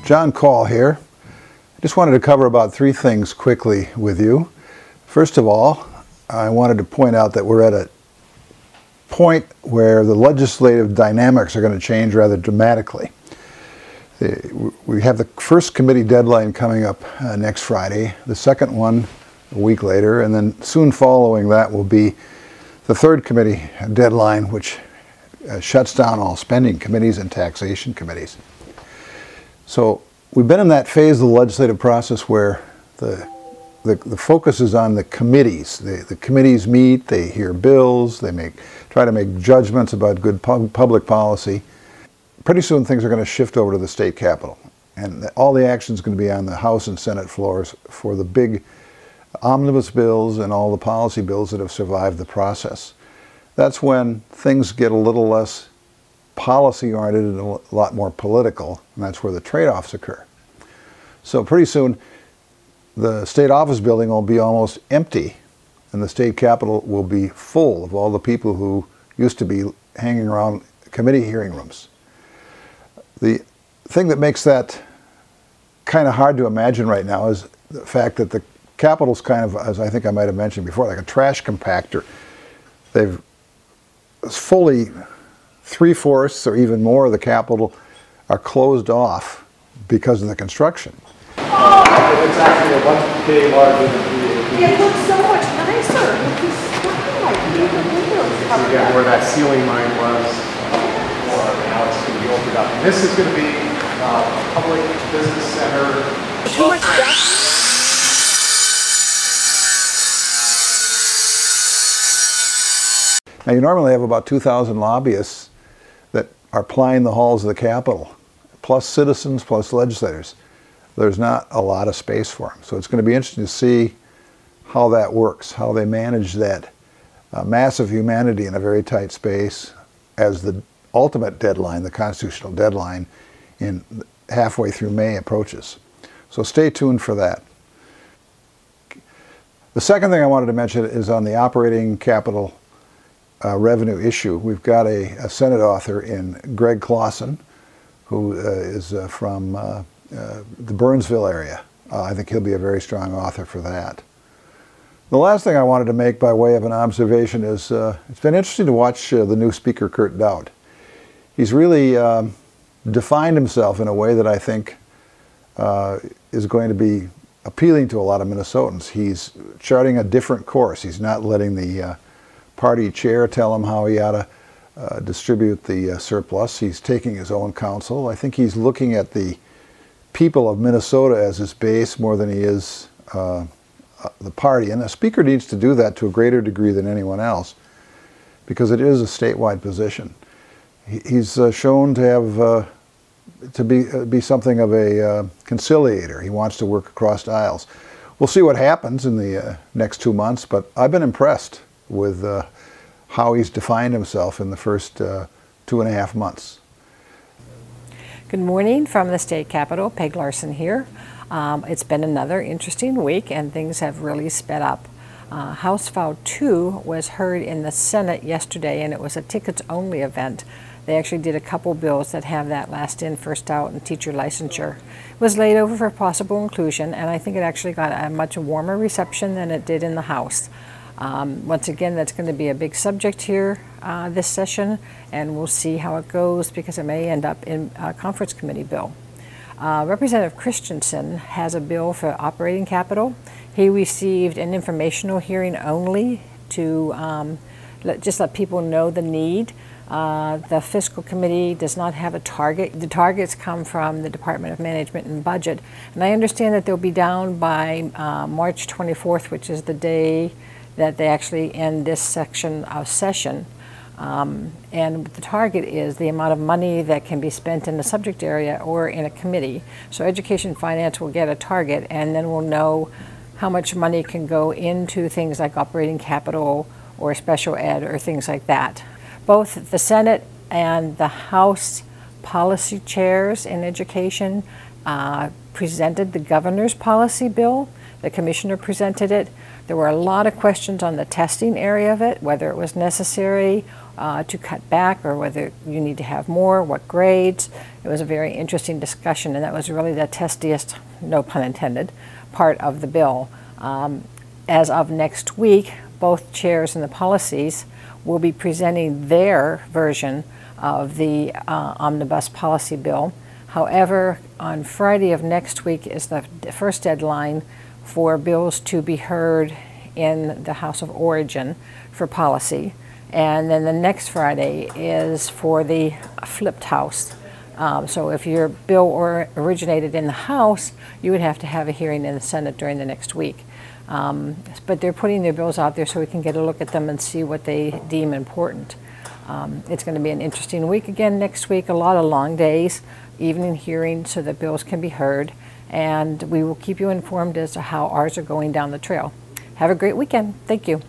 John Call here. I just wanted to cover about 3 things quickly with you. First of all, I wanted to point out that we're at a point where the legislative dynamics are going to change rather dramatically. We have the first committee deadline coming up next Friday, the second one a week later, and then soon following that will be the third committee deadline, which shuts down all spending committees and taxation committees. So we've been in that phase of the legislative process where the focus is on the committees. The committees meet, they hear bills, they try to make judgments about good public policy. Pretty soon things are going to shift over to the state capitol, and all the action is going to be on the House and Senate floors for the big omnibus bills and all the policy bills that have survived the process. That's when things get a little less policy-oriented and a lot more political, and that's where the trade-offs occur. So pretty soon the state office building will be almost empty, and the state capitol will be full of all the people who used to be hanging around committee hearing rooms. The thing that makes that kind of hard to imagine right now is the fact that the Capitol's kind of, as I think I might have mentioned before, like a trash compactor. They've fully 3/4 or even more of the Capitol are closed off because of the construction. It's actually a much big, larger than it looks so much nicer with these skylights, the windows covered again, up. where that ceiling line was, now it's going to be opened up. And this is going to be a public business center. Too much stuff. Now you normally have about 2,000 lobbyists that are plying the halls of the Capitol, plus citizens, plus legislators. There's not a lot of space for them. So it's going to be interesting to see how that works, how they manage that massive humanity in a very tight space as the ultimate deadline, the constitutional deadline, in halfway through May approaches. So stay tuned for that. The second thing I wanted to mention is on the operating capital revenue issue. We've got a Senate author in Greg Clausen, who is from the Burnsville area. I think he'll be a very strong author for that. The last thing I wanted to make by way of an observation is it's been interesting to watch the new Speaker, Kurt Dowd. He's really defined himself in a way that I think is going to be appealing to a lot of Minnesotans. He's charting a different course. He's not letting the party chair tell him how he ought to distribute the surplus. He's taking his own counsel. I think he's looking at the people of Minnesota as his base more than he is the party. And the Speaker needs to do that to a greater degree than anyone else because it is a statewide position. He's shown to have to be something of a conciliator. He wants to work across aisles. We'll see what happens in the next 2 months, but I've been impressed with how he's defined himself in the first 2.5 months. Good morning from the state capitol. Peg Larson here. It's been another interesting week and things have really sped up. House File 2 was heard in the Senate yesterday and it was a tickets-only event. They actually did a couple bills that have that last in, first out and teacher licensure. It was laid over for possible inclusion and I think it actually got a much warmer reception than it did in the House. Once again, that's going to be a big subject here this session, and we'll see how it goes because it may end up in a conference committee bill. Representative Christensen has a bill for operating capital. He received an informational hearing only to just let people know the need. The fiscal committee does not have a target. The targets come from the Department of Management and Budget, and I understand that they'll be down by March 24th, which is the day that they actually end this section of session. And the target is the amount of money that can be spent in the subject area or in a committee. So Education Finance will get a target and then we'll know how much money can go into things like operating capital or special ed or things like that. Both the Senate and the House policy chairs in education presented the governor's policy bill. The commissioner presented it. There were a lot of questions on the testing area of it, whether it was necessary to cut back or whether you need to have more, what grades. It was a very interesting discussion, and that was really the testiest, no pun intended, part of the bill. As of next week, both chairs and the policies will be presenting their version of the omnibus policy bill. However, on Friday of next week is the first deadline for bills to be heard in the House of Origin for policy. And then the next Friday is for the flipped House. So if your bill originated in the House, you would have to have a hearing in the Senate during the next week. But they're putting their bills out there so we can get a look at them and see what they deem important. It's going to be an interesting week again next week, a lot of long days, evening hearings so that bills can be heard, and we will keep you informed as to how ours are going down the trail. Have a great weekend. Thank you.